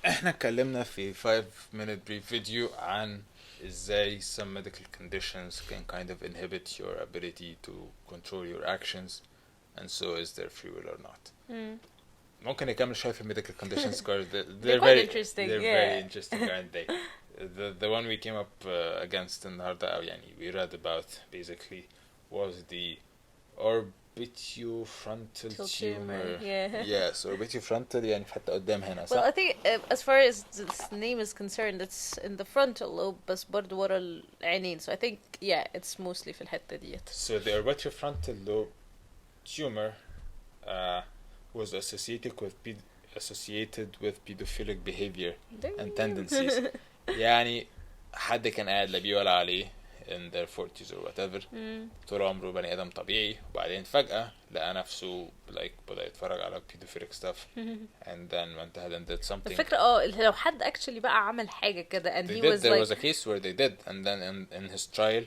احنا اتكلمنا في 5 minute brief video عن ازاي some medical conditions can kind of inhibit your ability to control your actions and so is there free will or not. ممكن نكمل شوية في medical conditions because They're quite interesting. they're Yeah. very interesting aren't they? The one we came up against النهاردة أو يعني we read about basically was the orbitofrontal tumor. Yeah. Yes, orbitofrontal يعني في حتة قدام هنا Well, صح؟ I think as far as this name is concerned, it's in the frontal lobe, بس برضو ورا العينين. So I think yeah, it's mostly في الحتة ديت. So the orbitofrontal lobe tumor was associated with pedophilic behavior and tendencies. يعني حد كان قاعد لا بيه ولا عليه in their 40s or whatever طول عمره بني آدم طبيعي وبعدين فجأة لقى نفسه like بدأ يتفرج على pedophilic stuff and then went ahead and did something. الفكرة لو حد actually بقى عمل حاجة كده and they he did, was there like was a case where they did and then in his trial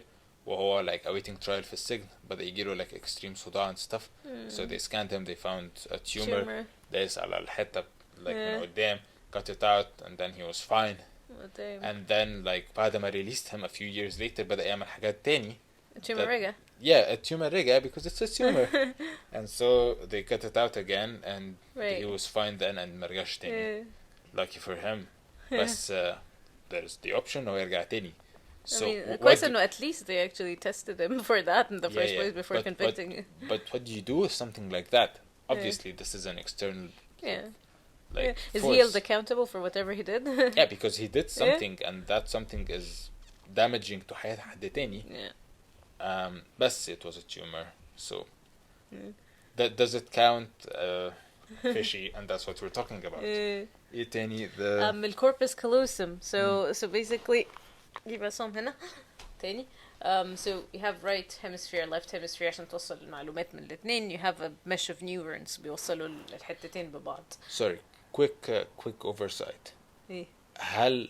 وهو like awaiting trial في السجن بدأ يجيله like extreme صداع and stuff so they scanned him, they found a tumor دايس على الحتة like من قدام, cut it out and then he was fine. And then like بعد ما released him a few years later بدأ يعمل حاجات تاني. tumor رجع. Yeah, a tumor رجع because it's a tumor. And so they cut it out again and he was fine then and مرجعش تاني. Lucky for him. بس there's the option إنه يرجع تاني. So I mean, كويس إنه at least they actually tested him for that in the first place before convicting him. But what do you do with something like that? Obviously this is an external like is force. he held accountable for whatever he did? Yeah, because he did something and that something is damaging to حياة حد تاني. بس it was a tumor. So that does it count fishy and that's what we're talking about. ايه تاني the الcorpus callosum. So basically يبقى صوم هنا تاني. So you have right hemisphere, left hemisphere عشان توصل المعلومات من الاثنين. You have a mesh of neurons بيوصلوا الحتتين ببعض. Sorry, quick oversight. هل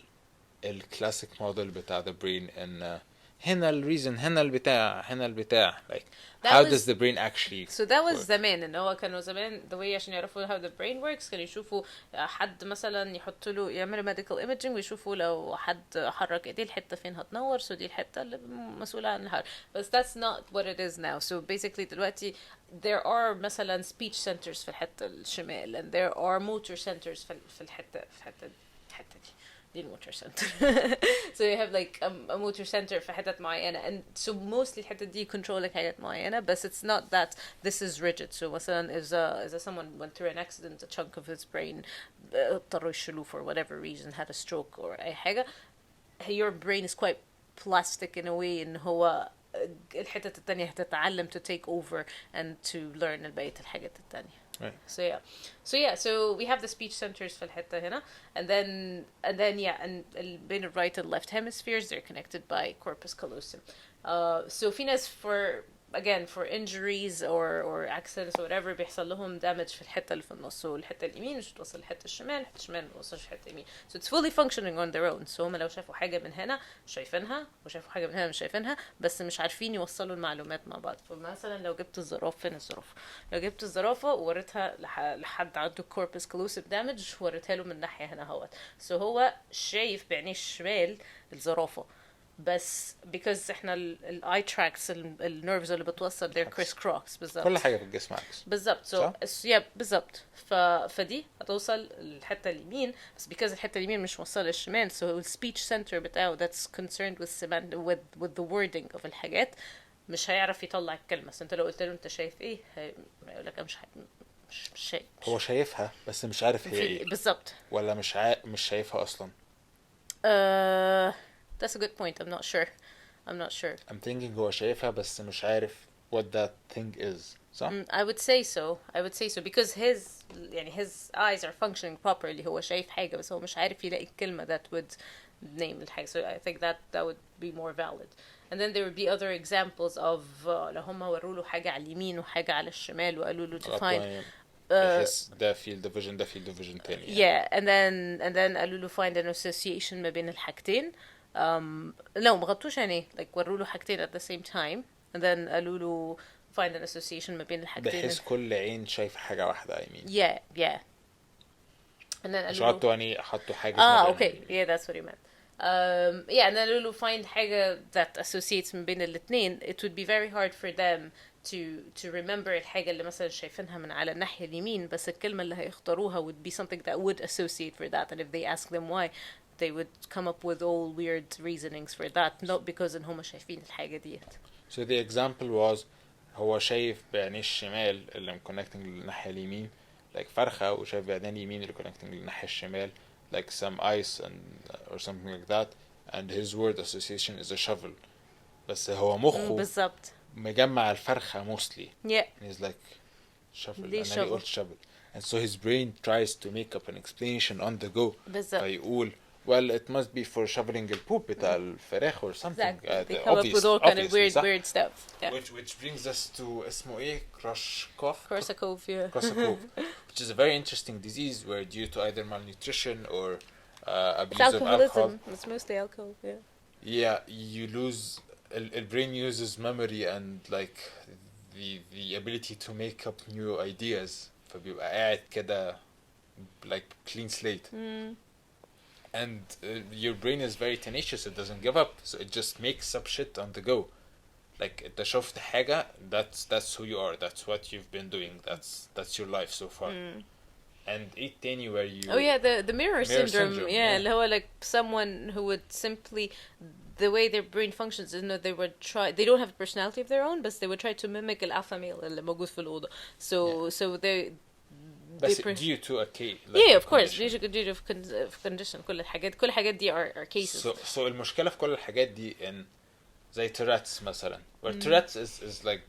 الكلاسيك موديل بتاع the brain ان هنا الريزن هنا البتاع like how does the brain actually so that was work? زمان ان هو كانوا زمان the way عشان يعرفوا how the brain works كانوا يشوفوا حد مثلا يحطوا له يعملوا medical imaging ويشوفوا لو حد حرك ايديه الحته فين هتنور so دي الحته اللي مسؤوله عن الحركه but that's not what it is now so basically دلوقتي there are مثلا speech centers في الحته الشمال and there are motor centers في الحته دي الموتور سنتر so you have like a motor center في حتت معينة and so mostly الحتت دي controlling حاجات معينة but it's not that this is rigid so مثلا إذا someone went through an accident a chunk of his brain اضطروا يشيلوه for whatever reason had a stroke or أي حاجة your brain is quite plastic in a way إن هو الحتت التانية هتتعلم to take over and to learn بقية الحاجات التانية. Right. So we have the speech centers في الحتة هنا and then and بين the right and left hemispheres they're connected by corpus callosum. So في ناس for injuries or accidents or whatever بيحصل لهم damage في الحتة اللي في النص so الحتة اليمين مش توصل للحتة الشمال الحتة الشمال ما توصلش للحتة اليمين so it's fully functioning on their own so هم لو شافوا حاجة من هنا شايفينها وشافوا حاجة من هنا مش شايفينها بس مش عارفين يوصلوا المعلومات مع بعض فمثلا لو جبت الزرافة فين الزرافة لو جبت الزرافة ووريتها لحد عنده corpus callosum damage وريتها له من ناحية هنا هوت so هو شايف بعينيه الشمال الزرافة بس because احنا الاي تراكس النيرفز اللي بتوصل they're criss cross بالظبط كل حاجه في الجسم عكس بالظبط بالظبط فدي هتوصل الحته اليمين بس because الحته اليمين مش موصله للشمال so السبيتش سنتر بتاعه that's concerned with the wording of الحاجات مش هيعرف يطلع الكلمه بس انت لو قلت له انت شايف ايه هيقول لك مش شايف هو شايفها بس مش عارف هي ايه بالظبط ولا مش شايفها اصلا. That's a good point. I'm not sure. I'm thinking هو شايفها بس مش عارف what that thing is. صح؟ I would say so because his eyes are functioning properly. هو شايف حاجة بس هو مش عارف يلاقي الكلمة that would name الحاجة. So I think that would be more valid. And then there would be other examples of لو هم وروا له حاجة على اليمين وحاجة على الشمال وقالوا له to find ده field of vision تاني. Yeah, and then قالوا له find an association ما بين الحاجتين. لا ما غطوش عينيه like وروا له حاجتين at the same time and then قالوا له find an association ما بين الحاجتين بحيث كل عين شايف حاجة واحدة I mean. yeah and then مش قالوا حطوا يعني حطوا حاجة okay, yeah, that's what you meant. Yeah, and then قالوا له find حاجة that associates من بين الاتنين. It would be very hard for them to remember الحاجة اللي مثلا شايفينها من على الناحية اليمين, بس الكلمة اللي هيختاروها would be something that would associate for that, and if they ask them why, they would come up with all weird reasonings for that, not because إن هما شايفين الحاجة ديت. So the example was هو شايف بعينيه الشمال اللي connecting للناحية اليمين like فرخة, وشايف بعينيه اليمين اللي connecting للناحية الشمال like some ice and or something like that, and his word association is a shovel. بس هو مخه بالظبط مجمع الفرخة mostly. yeah. And he's like shovel, دي and shovel. he قلت shovel, and so his brain tries to make up an explanation on the go. بالظبط. فيقول well it must be for shoveling البوب بتاع الفراخ or something. Exactly. They come up with all kind of weird stuff. Yeah. Which brings us to اسمه ايه Korsakoff, yeah. Korsakoff, which is a very interesting disease where due to either malnutrition or abuse of alcoholism. alcohol. It's mostly alcohol, yeah. Yeah, you lose the brain uses memory and like the ability to make up new ideas. فبيبقى قاعد كده like clean slate. And your brain is very tenacious, it doesn't give up, so it just makes up shit on the go. Like انت شفت حاجة, that's who you are, that's what you've been doing, that's your life so far. And eat تاني where you oh yeah, the mirror syndrome, yeah, اللي هو like someone who would simply, the way their brain functions is they would try, they don't have a personality of their own, but they would try to mimic الalpha male اللي موجود في الأوضة. So they due to a case like yeah, of course, due to condition. كل الحاجات دي are cases. So المشكلة في كل الحاجات دي إن زي Tourette's مثلا, where Tourette's is like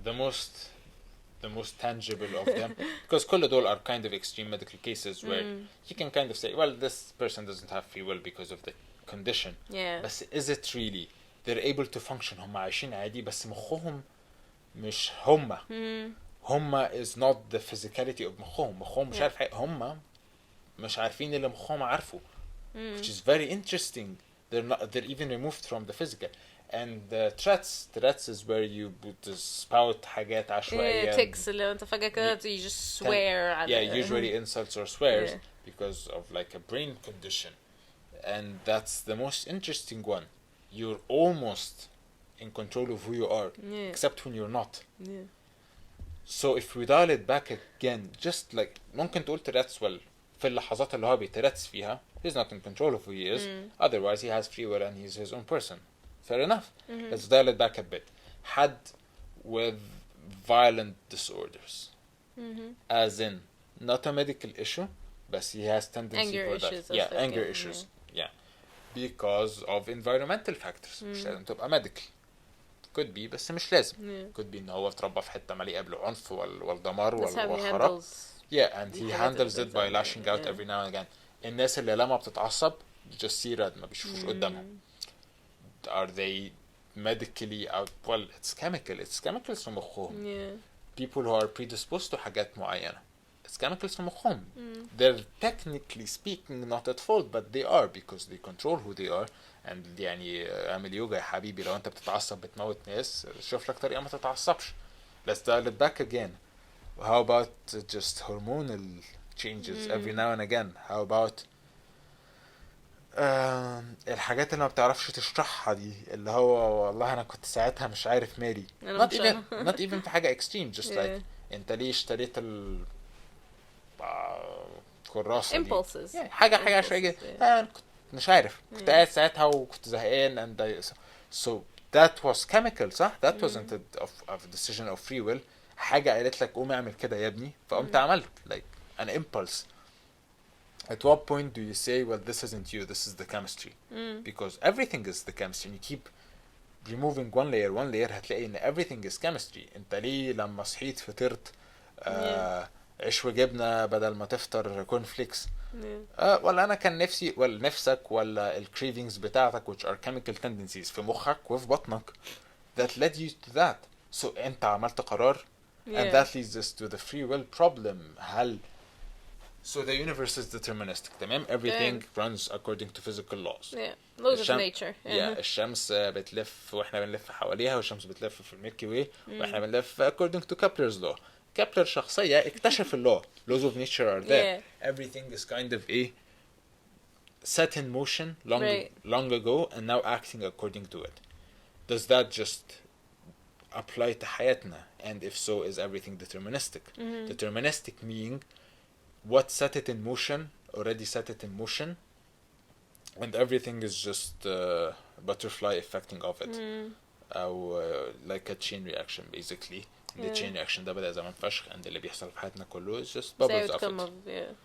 the most tangible of them, because كل دول are kind of extreme medical cases where you can kind of say well this person doesn't have free will because of the condition. Yeah. بس is it really they're able to function, هم عايشين عادي بس مخهم مش هم is not the physicality of مخهم مش عارف حاجة, هم مش عارفين اللي مخهم عارفه, which is very interesting. They're even removed from the physical. And Tourette's is where you spout حاجات عشوائية. Yeah, tics اللي انت فجأة كده you just swear. Yeah, usually insults or swears because of like a brain condition. And that's the most interesting one. You're almost in control of who you are, except when you're not. Yeah. So if we dial it back again, just like ممكن تقول Tourette's well في اللحظات اللي هو بيترتس فيها he's not in control of who he is, otherwise he has free will and he's his own person. Fair enough. Let's dial it back a bit. Had with violent disorders, as in not a medical issue, but he has tendency anger for issues. that. Yeah, anger issues. Yeah, because of environmental factors. مش لازم تبقى medical. Could be بس مش لازم. Could be إن هو اتربى في حتة مليئة بالعنف والدمار والخراب. Yeah, and he handles it by lashing out every now and again. الناس اللي لما بتتعصب just see red, ما بيشوفوش قدامهم. Are they medically out? Well, it's chemicals في مخهم. People who are predisposed to حاجات معينة, it's chemicals في مخهم. They're technically speaking not at fault, but they are because they control who they are. And يعني اعمل يوجا يا حبيبي, لو انت بتتعصب بتموت ناس, شوف لك طريقة ما تتعصبش. Let's dial it back again. How about just hormonal changes every now and again? How about الحاجات اللي ما بتعرفش تشرحها دي, اللي هو والله انا كنت ساعتها مش عارف مالي, not even في حاجة extreme, just like انت ليه اشتريت الكراسة دي, impulses. حاجة عشوائية, انا كنت مش عارف, كنت قاعد ساعتها وكنت زهقان, and so that was chemical, صح? That wasn't a decision of free will. حاجة قالت لك قوم اعمل كده يا ابني, فقمت عملت, like an impulse. At what point do you say, well, this isn't you, this is the chemistry? Because everything is the chemistry, and you keep removing one layer هتلاقي ان everything is chemistry. انت ليه لما صحيت فطرت عيش وجبنة بدل ما تفطر كورن فليكس؟ ولا انا كان نفسي, ولا نفسك, ولا الcravings بتاعتك which are chemical tendencies في مخك وفي بطنك that led you to that. So انت عملت قرار, and that leads us to the free will problem. هل so the universe is deterministic, تمام? Everything runs according to physical laws. Laws of nature. الشمس بتلف واحنا بنلف حواليها, والشمس بتلف في الميلكي واي واحنا بنلف according to Kepler's law. كابلر شخصية اكتشف laws of nature are there. Yeah. Everything is kind of set in motion Right. long ago and now acting according to it. Does that just apply to حياتنا? And if so, is everything deterministic? Deterministic meaning what set it in motion already set it in motion, and everything is just butterfly effecting of it. Like a chain reaction basically. The chain reaction ده بدأ زمان فشخ, and اللي بيحصل في حياتنا كله is just bubbles of it.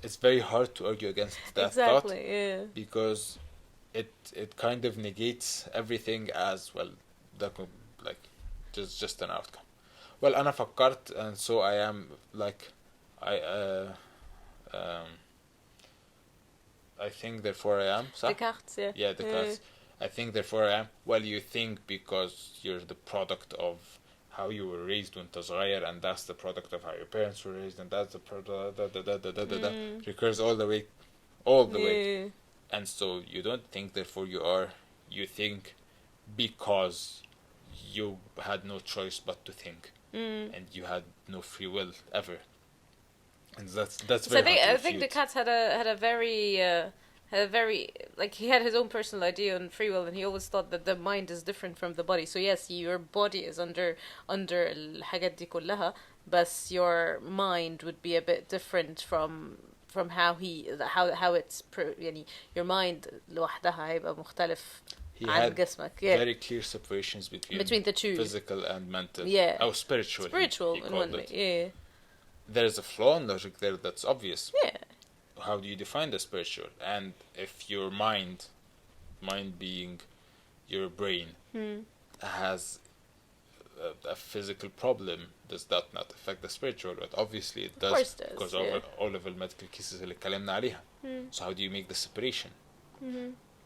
It's very hard to argue against that thought, because it kind of negates everything as well. Like just an outcome. Well, أنا فكرت, and so I am like I think therefore I am. Descartes, yeah. Descartes. I think therefore I am. Well, you think because you're the product of how you were raised وانت صغير, and that's the product of how your parents were raised, and that's the product recurs all the way, and so you don't think therefore you are. You think because you had no choice but to think, and you had no free will ever, and that's very hard to I think Descartes had a very like, he had his own personal idea on free will, and he always thought that the mind is different from the body. So yes, your body is under الحاجات دي كلها, but your mind would be a bit different from how it's يعني your mind لوحدها هيبقى مختلف عن جسمك. Very clear separations between the two, physical and mental. Spiritual he in one way. There's a flaw in logic there that's obvious. How do you define the spiritual? And if your mind being your brain, has a physical problem, does that not affect the spiritual? But obviously it does. Of course it does, because of all of the medical cases اللي اتكلمنا عليها. So how do you make the separation?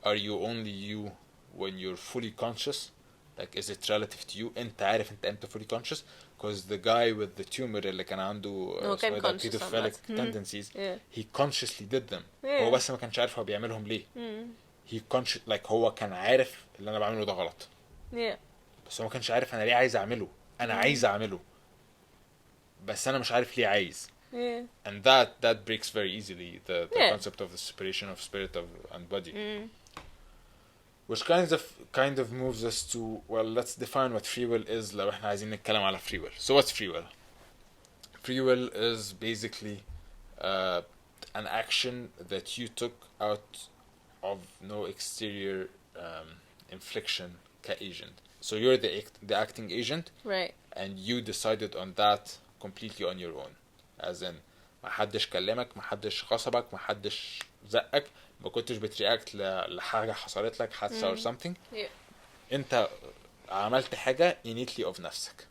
Are you only you when you're fully conscious? Like, is it relative to you? انت عارف انت fully conscious? Because the guy with the tumor اللي كان عنده pedophilic tendencies, he consciously did them. هو بس ما كانش عارف هو بيعملهم ليه. He like هو كان عارف اللي انا بعمله ده غلط. بس هو ما كانش عارف انا ليه عايز اعمله. انا عايز اعمله, بس انا مش عارف ليه عايز. And that breaks very easily the concept of the separation of spirit and body. Which kind of moves us to, well, let's define what free will is لو احنا عايزين نتكلم على free will. So what's free will? Free will is basically an action that you took out of no exterior infliction ka-agent. So you're the acting agent, right? And you decided on that completely on your own. As in, ما حدش كلمك, ما حدش غصبك, ما حدش زقك, ما كنتش بترياكت لحاجة حصلت لك, حادثة or something. انت عملت حاجة innately of نفسك.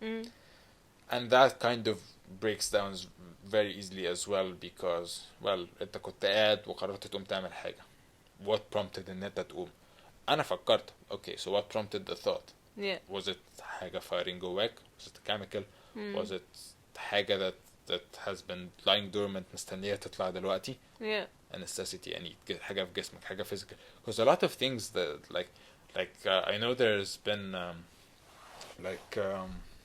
And that kind of breaks down very easily as well, because, well, انت كنت قاعد وقررت تقوم تعمل حاجة. What prompted ان انت تقوم? انا فكرت, okay, so what prompted the thought? Was it حاجة firing جواك? Was it a chemical? Was it حاجة that has been lying dormant مستنية تطلع دلوقتي? A necessity, يعني حاجة في جسمك, حاجة physical. Because a lot of things that like I know there's been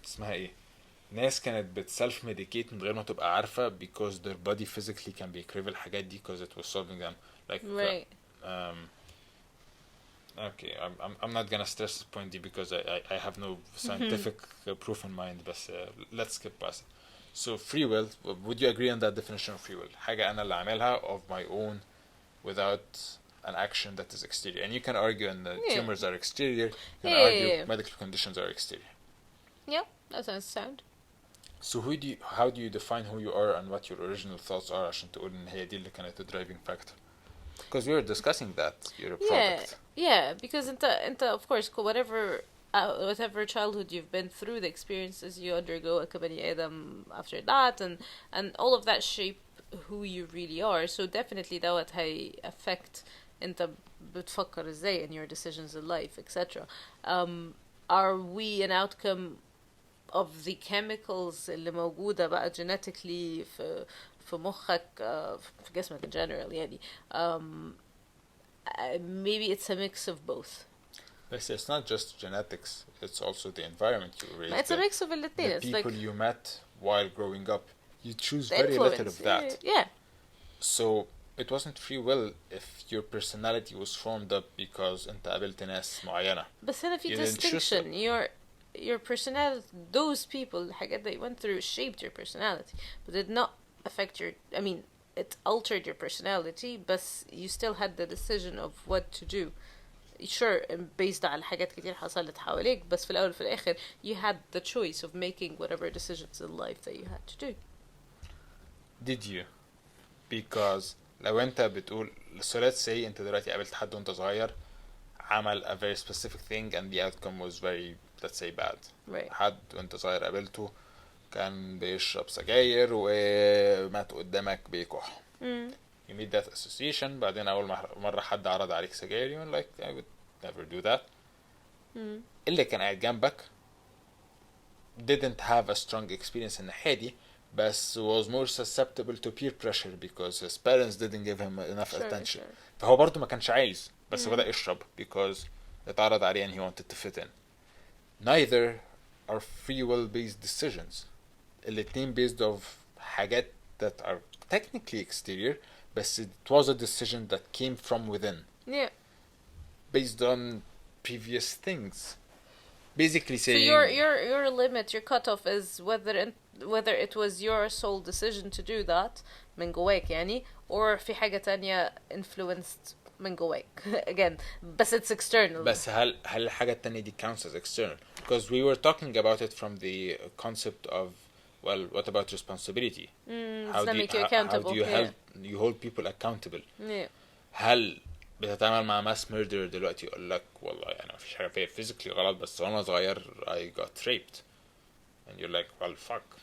اسمها ايه, ناس كانت self medicate من غير ما تبقى عارفة, because their body physically can be crippled الحاجات دي, because it was solving them. Like right. Okay, I'm not gonna stress this point because I have no scientific proof in mind, but let's skip past it. So free will, would you agree on that definition of free will? حاجة أنا اللي أعملها of my own without an action that is exterior. And you can argue and the tumors are exterior, you can argue medical conditions are exterior. Yeah, that sounds sound. So how do you define who you are and what your original thoughts are عشان تقول إن هي دي اللي كانت driving factor? Because we were discussing that you're a product. Yeah, because انت of course whatever childhood you've been through, the experiences you undergo كبني آدم after that, and all of that shape who you really are. So definitely دوت هي affect انت بتفكر ازاي in your decisions in life, etc. Are we an outcome of the chemicals اللي موجودة بقى genetically في مخك في جسمك in general يعني maybe it's a mix of both. But it's not just genetics, it's also the environment you raised. It's a mix of the people you met while growing up, you choose The very influence. little of that. Yeah. So it wasn't free will if your personality was formed up because انت قابلت ناس معينة. بس هنا في You didn't choose distinction. Your personality, those people, الحاجات that you went through shaped your personality, but did not affect your, I mean, it altered your personality, but you still had the decision of what to do. Sure, based على حاجات كتير حصلت حواليك, بس في الأول وفي الآخر you had the choice of making whatever decisions in life that you had to do. Did you? Because لو انت بتقول so let's say انت دلوقتي قابلت حد وانت صغير عمل a very specific thing and the outcome was very, let's say, bad. Right. حد وانت صغير قابلته كان بيشرب سجاير ومات قدامك بيكح. You need that association. بعدين أول مرة حد عرض عليك سجاير you're like I would never do that. اللي كان قاعد جنبك didn't have a strong experience الناحية دي بس was more susceptible to peer pressure because his parents didn't give him enough attention. فهو برضو ما كانش عايز بس بدأ يشرب because اتعرض عليه and he wanted to fit in. Neither are free will based decisions. الاتنين based of حاجات that are technically exterior but it was a decision that came from within. Yeah. Based on previous things. Basically saying... So your limit, your cutoff is whether it was your sole decision to do that من جواك يعني or في حاجة تانية influenced من جواك. Again, بس it's external. بس هل الحاجة التانية دي counts as external? Because we were talking about it from the concept of, well, what about responsibility? How do you hold people accountable? Yeah. هل بتتعامل مع mass murderer دلوقتي يقول لك والله أنا مفيش حاجة فيها physically غلط بس وأنا صغير I got raped and you're like well fuck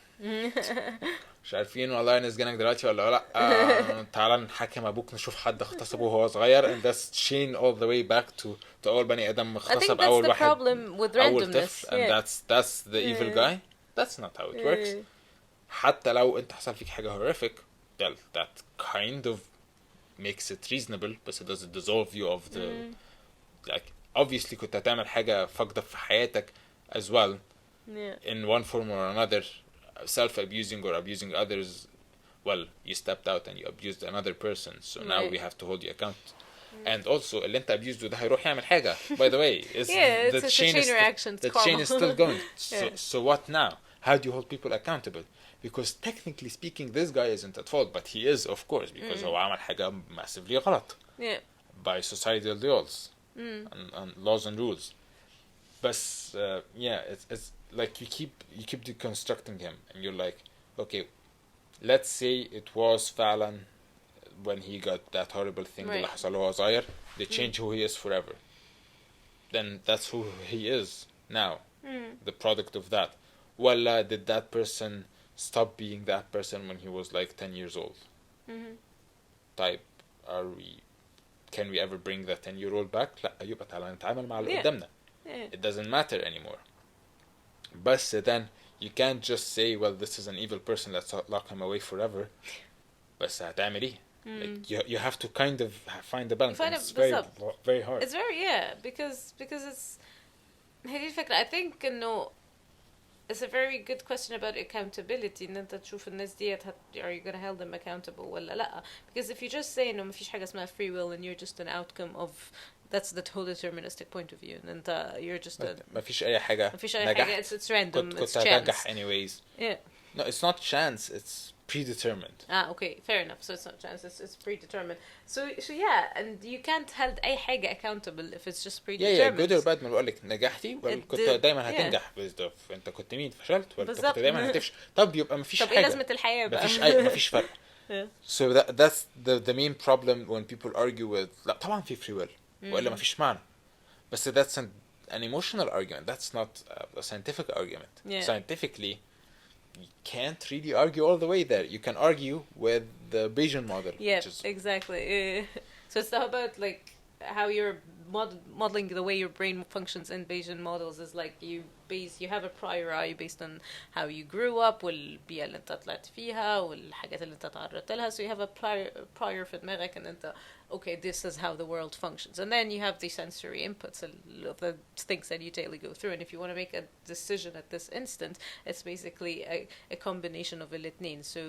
مش عارفين والله نسجنك دلوقتي ولا لا تعالى نحاكم أبوك نشوف حد اغتصبه وهو صغير and that's chain all the way back to أول بني آدم اغتصب أول واحد أول طفل and that's the evil guy. That's not how it works. حتى لو أنت حصل فيك حاجة horrific that kind of makes it reasonable but it doesn't dissolve you of the like obviously كنت هتعمل حاجة fucked up في حياتك as well in one form or another self-abusing or abusing others. Well, you stepped out and you abused another person so now we have to hold you account and also اللي انت abused ده هيروح يعمل حاجة by the way it's a chain reaction. The chain is still going so what now? How do you hold people accountable? Because technically speaking this guy isn't at fault but he is of course because هو عمل حاجة massively غلط by societal laws and laws and rules. But it's like you keep deconstructing him and you're like okay let's say it was فعلا when he got that horrible thing اللي حصل له وهو صغير they change who he is forever. Then that's who he is now. The product of that. Well, did that person stop being that person when he was like 10 years old? Type, can we ever bring that 10-year-old back? لا يبقى تعالى نتعامل مع اللي قدامنا. It doesn't matter anymore. But then you can't just say well this is an evil person, let's lock him away forever. بس هتعمل ايه? Like you have to kind of find the balance. It's very hard. It's very because it's هي دي الفكرة. I think انه it's a very good question about accountability ان انت تشوف الناس ديت are you gonna hold them accountable ولا لا. Because if you just say انه مفيش حاجة اسمها free will and you're just an outcome of that's the whole deterministic point of view and انت you're just مفيش أي حاجة it's random, it's chance. هتنجح anyways. Yeah. No, it's not chance, it's predetermined. Okay, fair enough. So it's not chance, it's predetermined. So yeah, and you can't hold أي حاجة accountable if it's just predetermined. good or bad ما بقولك نجحتي ولا كنت دايما هتنجح انت كنت مين فشلت ولا كنت دايما هتفشل. طب يبقى مفيش حاجة. طب ايه لازمة الحياة بقى؟ مفيش فرق. So that's the main problem when people argue with لا طبعا في free will وإلا مفيش معنى. But that's an emotional argument. That's not a scientific argument. Scientifically you can't really argue all the way there. You can argue with the Bayesian model. Yeah, exactly. So it's about like how you're modeling the way your brain functions in Bayesian models is like you you have a priori based on how you grew up والبيئة اللي انت طلعت فيها والحاجات اللي انت تعرضت لها, so you have a prior في دماغك ان انت okay, this is how the world functions. And then you have the sensory inputs of the things that you daily go through. And if you want to make a decision at this instant, it's basically a combination of الاثنين. So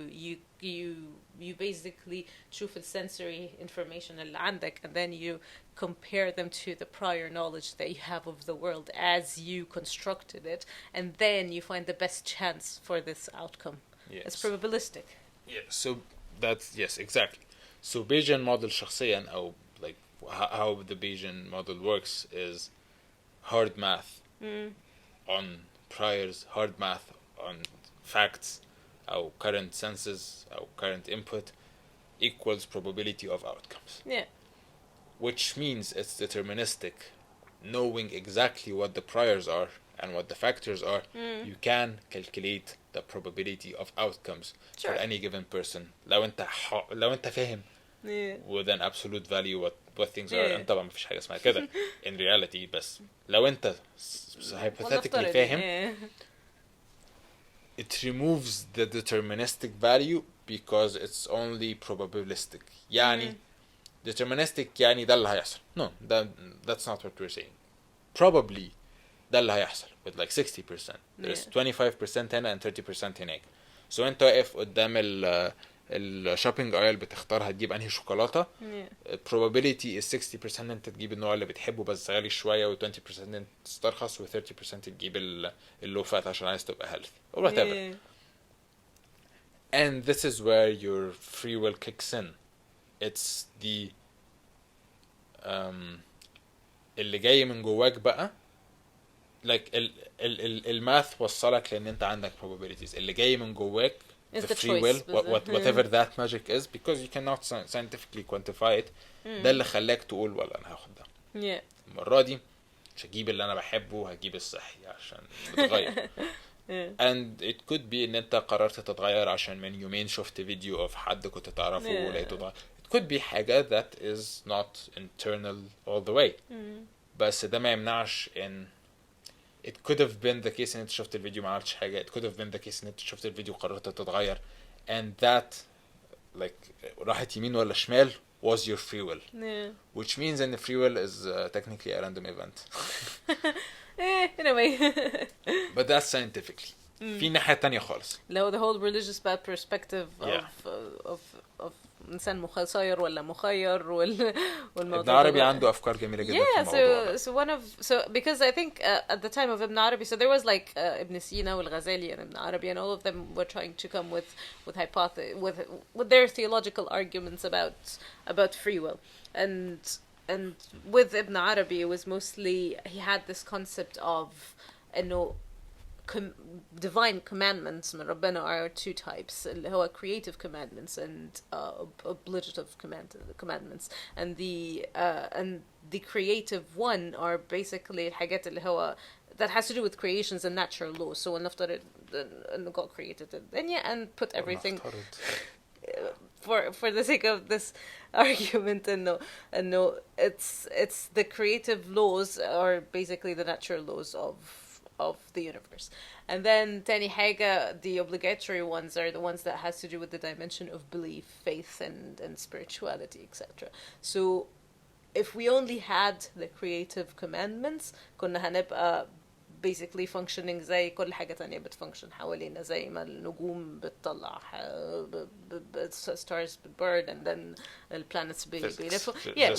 you basically تشوف the sensory information اللي عندك, and then you compare them to the prior knowledge that you have of the world as you constructed it, and then you find the best chance for this outcome. Yes. It's probabilistic. Yeah, so that's, yes, exactly. So Bayesian model شخصيا أو like how the Bayesian model works is hard math on priors, hard math on facts أو current senses أو current input equals probability of outcomes. Yeah. Which means it's deterministic. Knowing exactly what the priors are and what the factors are, you can calculate the probability of outcomes for any given person. لو انت فاهم with an absolute value what things are. طبعا ما فيش حاجة اسمها كده in reality, بس لو انت hypothetically فاهم, it removes the deterministic value because it's only probabilistic. يعني deterministic يعني ده اللي هيحصل. No, that's not what we're saying. Probably ده اللي هيحصل with like 60%. There's 25% هنا and 30% هناك. So انت واقف قدام الشوبينج ايل بتختار هتجيب انهي شوكولاتة. probability is 60% انت تجيب النوع اللي بتحبه بس غالي شوية, و 20% انت تسترخص, و 30% تجيب اللو فات عشان عايز تبقى healthy or whatever. And this is where your free will kicks in. It's the اللي جاي من جواك بقى, like الماث وصلك لان انت عندك probabilities. اللي جاي من جواك is the the free choice, will, whatever that magic is, because you cannot scientifically quantify it. ده اللي خلاك تقول ولا انا هاخد ده. المرة دي مش هجيب اللي انا بحبه, هجيب الصحي عشان بتغير. and it could be ان انت قررت تتغير عشان من يومين شفت فيديو of حد كنت تعرفه ولقيته اتغير. It could be حاجة that is not internal all the way. بس ده ما يمنعش ان it could have been the case ان انت شفت الفيديو ما عملتش حاجة. It could have been the case ان انت شفت الفيديو وقررت تتغير, and that like راحت يمين ولا شمال was your free will. Which means that the free will is technically a random event. in a way. But that's scientifically. في ناحية تانية خالص. لو the whole religious bad perspective of إنسان مسير ولا مخير والموضوع. ibn-arabi عنده أفكار جميلة جدا في الموضوع. so because I think at the time of ibn-arabi, so there was like Ibn Sina والغزالي and ibn-arabi, and all of them were trying to come with their theological arguments about free will, and with ibn-arabi it was mostly he had this concept of divine commandments من ربنا are two types, اللي هو creative commandments and obligative commandments, and the creative one are basically الحاجات اللي هو that has to do with creations and natural laws. So ونفترض ان God created it and put everything for the sake of this argument, and it's the creative laws are basically the natural laws of the universe. And then تاني حاجة, the obligatory ones are the ones that has to do with the dimension of belief, faith, and spirituality, etc. So if we only had the creative commandments كنا هنبقى basically functioning زي كل حاجة تانية بتفunction حوالينا, زي ما النجوم بتطلع stars burn and then the planets بيلفوا.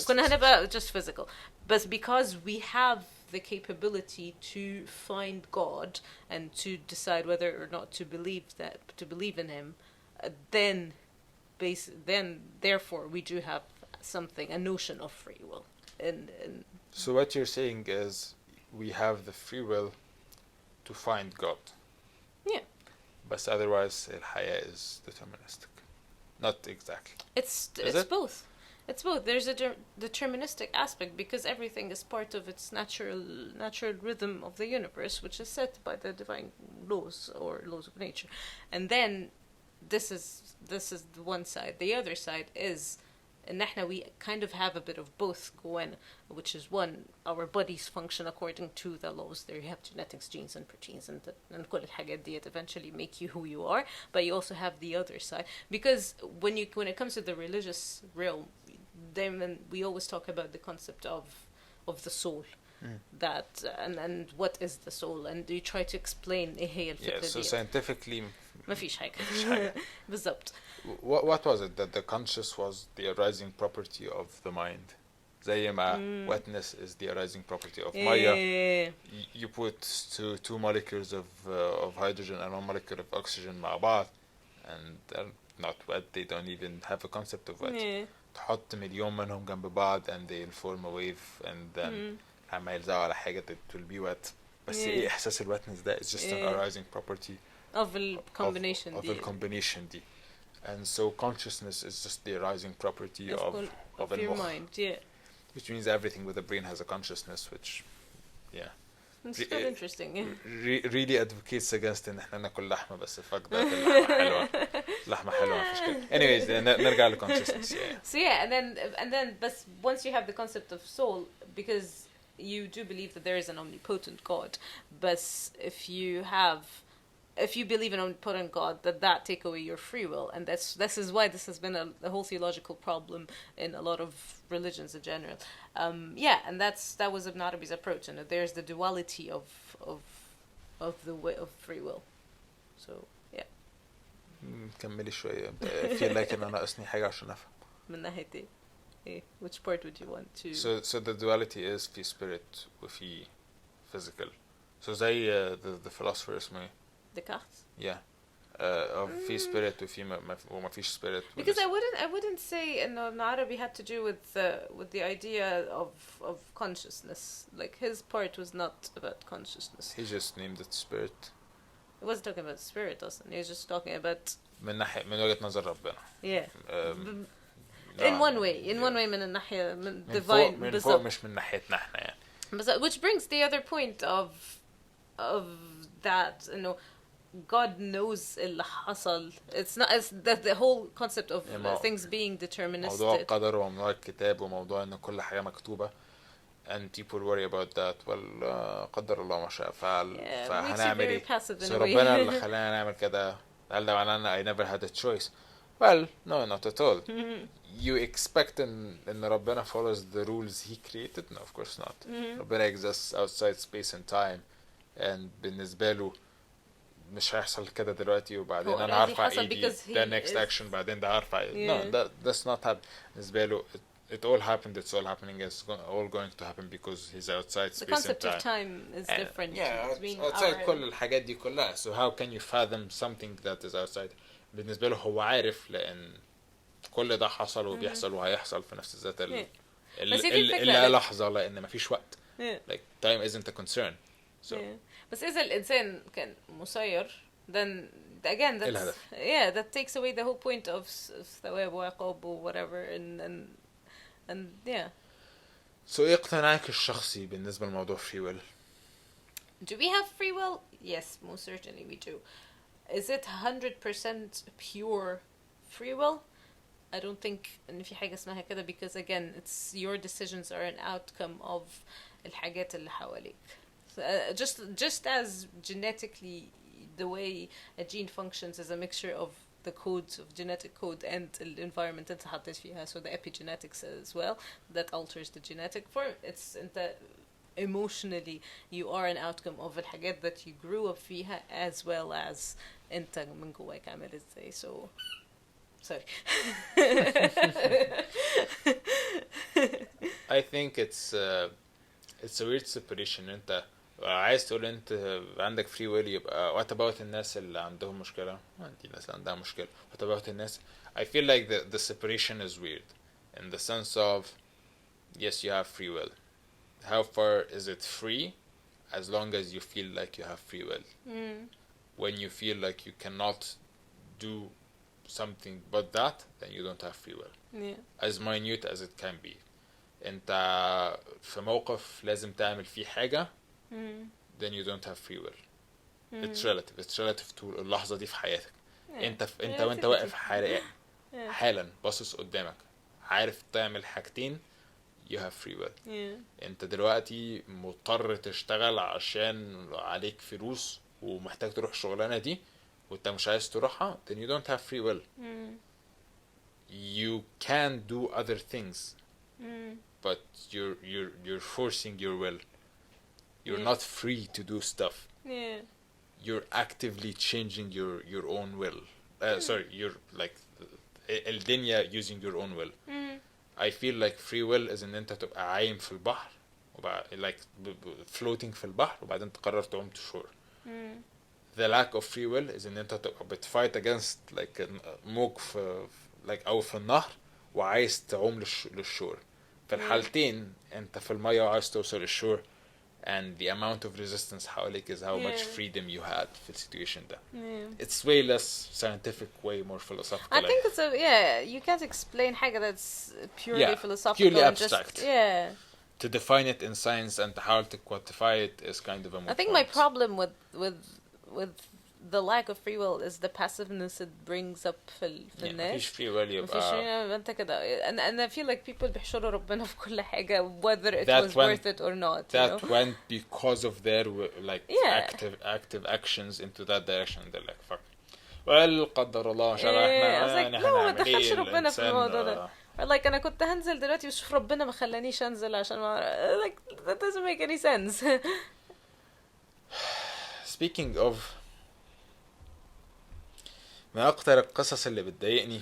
كنا هنبقى just physical. But because we have the capability to find God and to decide whether or not to believe in him, then therefore we do have something, a notion of free will. So what you're saying is we have the free will to find God. Yeah. But otherwise الحياة is deterministic. Not exactly. It's both. It's both. There's a deterministic aspect because everything is part of its natural rhythm of the universe, which is set by the divine laws or laws of nature. And then this is the one side. The other side is and احنا we kind of have a bit of both going, which is one, our bodies function according to the laws. There you have genetics, genes and proteins, and كل الحاجات ديت eventually make you who you are, but you also have the other side, because when it comes to the religious realm, then we always talk about the concept of the soul. That and what is the soul, and you try to explain ايه هي الفكرة so scientifically ما فيش حاجة بالضبط. What was it that the conscious was the arising property of the mind? زي ما wetness is the arising property of مية. You put two molecules of hydrogen and one molecule of oxygen مع بعض, and they're not wet. They don't even have a concept of wet. تحط مليون منهم جنب بعض and they'll form a wave, and then لما يلزقوا على حاجة it will be wet. بس ايه إحساس الwetness ده is just an arising property of the combination of the combination دي. And so consciousness is just the arising property of your mind, which means everything with a brain has a consciousness, which it's quite interesting. Really advocates against ان احنا ناكل لحمة, بس fuck that, اللحمة حلوة. لحمة حلوة مفيش كده. Anyways, نرجع ل consciousness. So and then but once you have the concept of soul, because you do believe that there is an omnipotent God, but if you believe in an omnipotent God, that take away your free will, and this is why this has been a whole theological problem in a lot of religions in general. And that was ibn-arabi's approach, and there's the duality of the way of free will. So كملي شوية. I feel like أنا ناقصني حاجة عشان أفهم. من ناحية إيه؟ Which part would you want to? So the duality is في spirit وفي physical. So زي the philosopher اسمه إيه؟ Descartes. Of في spirit وما فيش spirit. Because I wouldn't say ibn-arabi had to do with the idea of consciousness. Like his part was not about consciousness. He just named it spirit. He wasn't talking about spirit, wasn't he? Was just talking about من وجهة نظر ربنا. In one way من الناحية من divine. من فوق مش من ناحيتنا احنا يعني. Which brings the other point of that, God knows اللي حصل. It's not as the whole concept of things being deterministic. موضوع القدر وموضوع الكتاب وموضوع ان كل حاجة مكتوبة, and people worry about that. قدر الله ما شاء فعل, فهنعمل ايه؟ So ربنا اللي خلانا نعمل كده. هل ده معناه I never had a choice? Well, no, not at all. You expect ان ربنا follows the rules he created? No, of course not. ربنا exists outside space and time, and بالنسبة له مش هيحصل كده دلوقتي وبعدين انا هرفع ايدي the next action بعدين ده هرفع ايدي. No, that's not happen. بالنسبة له it all happened, it's all happening, it's all going to happen because he's outside space and time. The concept of time is different. outside كل الحاجات دي كلها. So how can you fathom something that is outside? بالنسبة له هو عارف لأن كل ده حصل وبيحصل وهيحصل في نفس الذات اللي لحظة, لأن مفيش وقت. Like time isn't a concern. So بس إذا الإنسان كان مسير, then again that takes away the whole point of ثواب وعقاب or whatever, and So إيه اقتناعك الشخصي بالنسبة لموضوع free will? Do we have free will? Yes, most certainly we do. Is it 100% pure free will? I don't think إن في حاجة اسمها كده, because again it's your decisions are an outcome of الحاجات اللي حواليك. Just as genetically the way a gene functions is a mixture of the codes of genetic code and the environment انت حطيت فيها, so the epigenetics as well that alters the genetic form. It's emotionally you are an outcome of الحاجات that you grew up فيها, as well as انت من جواك عامل ازاي. So sorry. I think it's a weird separation. انت عايز تقول انت عندك free will, يبقى what about الناس اللي عندهم مشكلة؟ عندي ناس عندها مشكلة. What about الناس? I feel like the separation is weird in the sense of yes, you have free will. How far is it free? As long as you feel like you have free will. When you feel like you cannot do something but that, then you don't have free will. As minute as it can be. انت في موقف لازم تعمل فيه حاجة, then you don't have free will. It's relative to اللحظة دي في حياتك. انت وانت واقف حالا باصص قدامك, عارف تعمل حاجتين you have free will. انت دلوقتي مضطر تشتغل عشان عليك فلوس ومحتاج تروح الشغلانة دي وانت مش عايز تروحها, then you don't have free will. You can do other things, but you're forcing your will. You're not free to do stuff. You're actively changing your own will. Sorry, you're like الدنيا using your own will. I feel like free will is ان انت تبقى عايم في البحر like floating في البحر وبعدين تقرر تعوم to shore. The lack of free will is ان انت تبقى بتfight against like موج في like او في النهر وعايز تعوم للشور. في الحالتين انت في المية وعايز توصل للشور, and the amount of resistance حواليك is how much freedom you had في السيتويشن ده. It's way less scientific, way more philosophical. I think it's you can't explain حاجة that's purely philosophical. Purely abstract. Just, To define it in science and how to quantify it is kind of a more I think my problem with the lack of free will is the passiveness it brings up في الناس. مفيش free will يبقى. مفيش انت كده. And I feel like people بيحشروا ربنا في كل حاجة whether it was worth it or not. That went because of their like active actions into that direction. They're like fuck. Well قدر الله عشان احنا لا ما دخلش ربنا في الموضوع ده. Like أنا كنت هنزل دلوقتي وشوف ربنا ما خلانيش أنزل عشان ما like that doesn't make any sense. Speaking of, من أكتر القصص اللي بتضايقني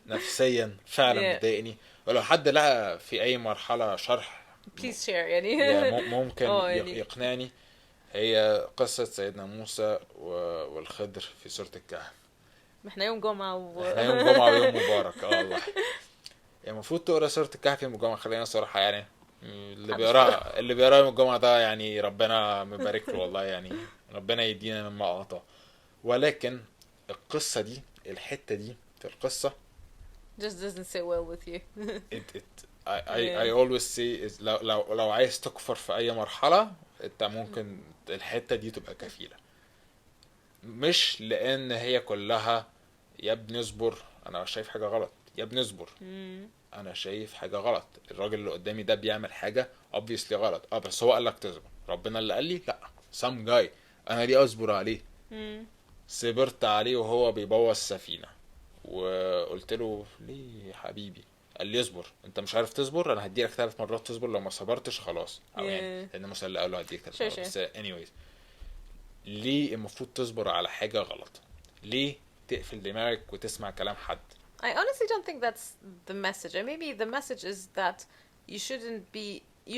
نفسيا فعلا بتضايقني, ولو حد لها في أي مرحلة شرح please share يعني ممكن يقنعني, هي قصة سيدنا موسى والخضر في سورة الكهف. احنا يوم جمعة ويوم مبارك. والله المفروض تقرأ سورة الكهف يوم الجمعة. خلينا صراحة يعني اللي بيقرأ يوم الجمعة ده يعني ربنا مبارك له والله, يعني ربنا يدينا مما أعطاه. ولكن القصة دي, الحتة دي في القصة just doesn't sit well with you. I always say is لو عايز تكفر في أي مرحلة انت ممكن الحتة دي تبقى كفيلة, مش لأن هي كلها يا ابني اصبر أنا شايف حاجة غلط, يا ابني اصبر أنا شايف حاجة غلط, الراجل اللي قدامي ده بيعمل حاجة obviously غلط, بس هو قالك تصبر, ربنا اللي قال لي لا some guy أنا ليه أصبر عليه. صبرت عليه وهو بيبوظ السفينة وقلت له ليه يا حبيبي, قال لي اصبر, انت مش عارف تصبر, انا هديلك 3 مرات تصبر, لو ما صبرتش خلاص, او يعني لان موسى اللي قال له هديلك 3 مرات. بس anyways ليه المفروض تصبر على حاجة غلط؟ ليه تقفل دماغك وتسمع كلام حد؟ I honestly don't think that's the message. And maybe the message is that you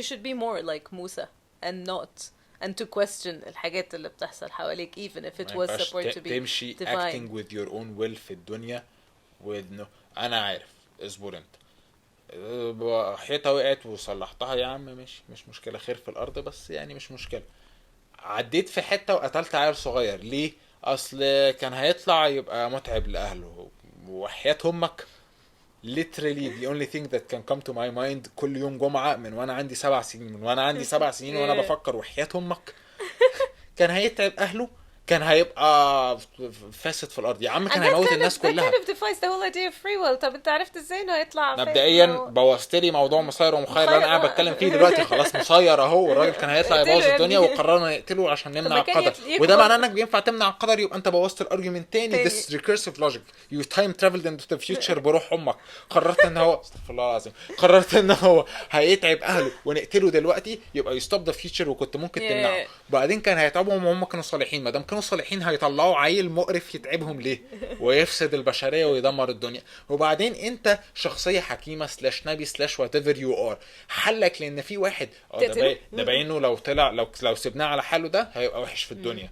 should be more like Musa and to question الحاجات اللي بتحصل حواليك even if it was supposed to be تمشي divine. acting with your own will في الدنيا with no انا عارف اصبر انت, حيطة وقعت وصلحتها يا عم مش مشكلة, خير في الارض بس يعني مش مشكلة. عديت في حتة وقتلت عيل صغير ليه؟ اصل كان هيطلع يبقى متعب لاهله, وحياة امك literally the only thing that can come to my mind كل يوم جمعة من وانا عندي 7 سنين وانا بفكر وحياة امك كان هيتعب اهله, كان هيبقى فاسد في الارض يا عم, كان هيموت الناس كلها. That kind of defies the whole idea of free will. طب انت عرفت ازاي انه هيطلع مبدئيا بوظت لي موضوع مصير ومخير اللي انا قاعد بتكلم فيه دلوقتي. خلاص مصير اهو, الراجل كان هيطلع يبوظ الدنيا وقررنا نقتله عشان نمنع القدر, وده معناه انك بينفع تمنع القدر, يبقى انت بوظت الارجيومنت تاني. this recursive logic, you time traveled into the future بروح امك, قررت ان هو استغفر الله العظيم, قررت ان هو هيتعب اهله ونقتله دلوقتي, يبقى you stop the future وكنت ممكن تمنعه. وبعدين كان هيتعبهم وهم كانوا صالحين, ما دام كانوا صالحين هيطلعوا عيل مقرف يتعبهم ليه ويفسد البشريه ويدمر الدنيا. وبعدين انت شخصيه حكيمه / نبي / whatever you are, حلك لان في واحد ده باينه لو سيبناه على حاله ده هيبقى وحش في الدنيا,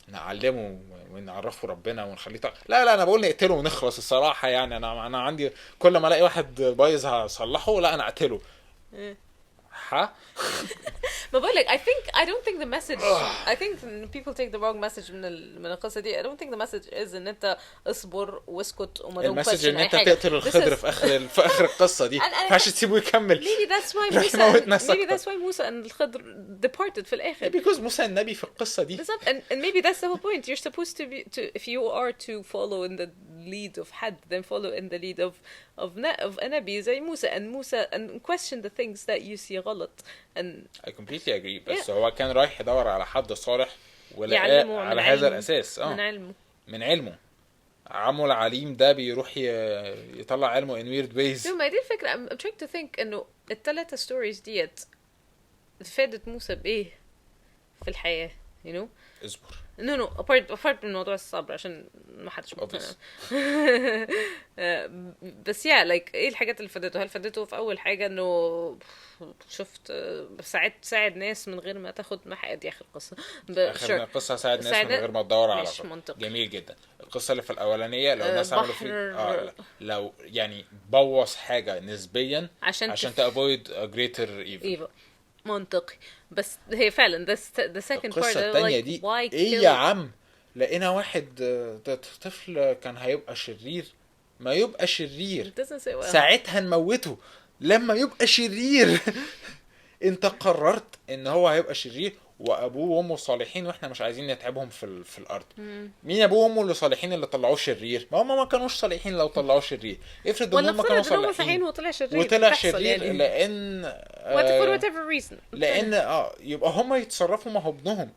نعلمه ونعرفه ربنا ونخليه لا انا بقول نقتله ونخلص الصراحه. يعني انا عندي كل ما الاقي واحد بايظ هصلحه, لا انا اقتله. ما بقولك I don't think the message I think people take the wrong message من القصة دي. I don't think the message is ان انت اصبر واسكت وما don't question ان انت تقتل الخضر في اخر القصة دي عش تسيبه يكمل. maybe that's why Musa and الخضر departed في الاخر, because موسى النبي في القصة دي. and maybe that's the whole point. You're supposed to be if you are to follow in lead of حد then follow in the lead of نبي زي موسى and question the things that you see غلط and I completely agree. بس هو كان رايح يدور على حد صالح يعلمه ولقاه على هذا الأساس من علمه عمو العليم ده بيروح يطلع علمه in weird ways. ما دي الفكرة. I'm trying to think إنه الثلاثة stories ديت فادت موسى بإيه في الحياة you know. اصبر. no apart من موضوع الصبر عشان ما حدش مقتنع. بس like ايه الحاجات اللي فادته؟ هل فادته في اول حاجة انه شفت ساعد ناس من غير ما تاخد دي اخر قصة اخر قصة ساعد ناس من غير ما تدور على جميل جدا. القصة اللي في الاولانية لو الناس عملوا فيه لو يعني بوظ حاجة نسبيا عشان تavoid a greater evil. منطقي. بس هي فعلا the second القصة part التانية like دي why ايه يا عم؟ لقينا واحد طفل كان هيبقى شرير ما يبقى شرير ساعتها نموته لما يبقى شرير. انت قررت ان هو هيبقى شرير وابوه وامه صالحين واحنا مش عايزين نتعبهم في الارض. مين ابوه وامه اللي صالحين اللي طلعوه شرير؟ ما هم ما كانوش صالحين لو طلعوه شرير. افرض هم كانوا صالحين وطلع شرير يعني. لان for whatever reason لان يبقى هم يتصرفوا مع ابنهم.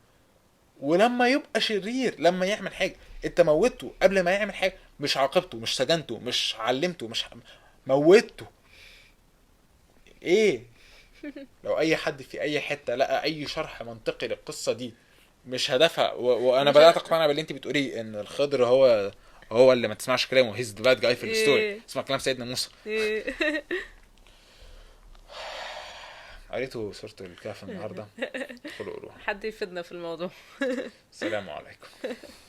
ولما يبقى شرير لما يعمل حاجه انت موته قبل ما يعمل حاجه، مش عاقبته مش سجنته مش علمته مش موته. ايه لو اي حد في اي حته لقى اي شرح منطقي للقصه دي مش هدفها وانا بدات اقتنع باللي انت بتقوليه ان الخضر هو اللي ما تسمعش كلامه هيز ذا باد جاي في الستوري. اسمع كلام سيدنا موسى. قريتوا سورة الكهف النهارده؟ ادخلوا قروها. حد يفيدنا في الموضوع. السلام عليكم.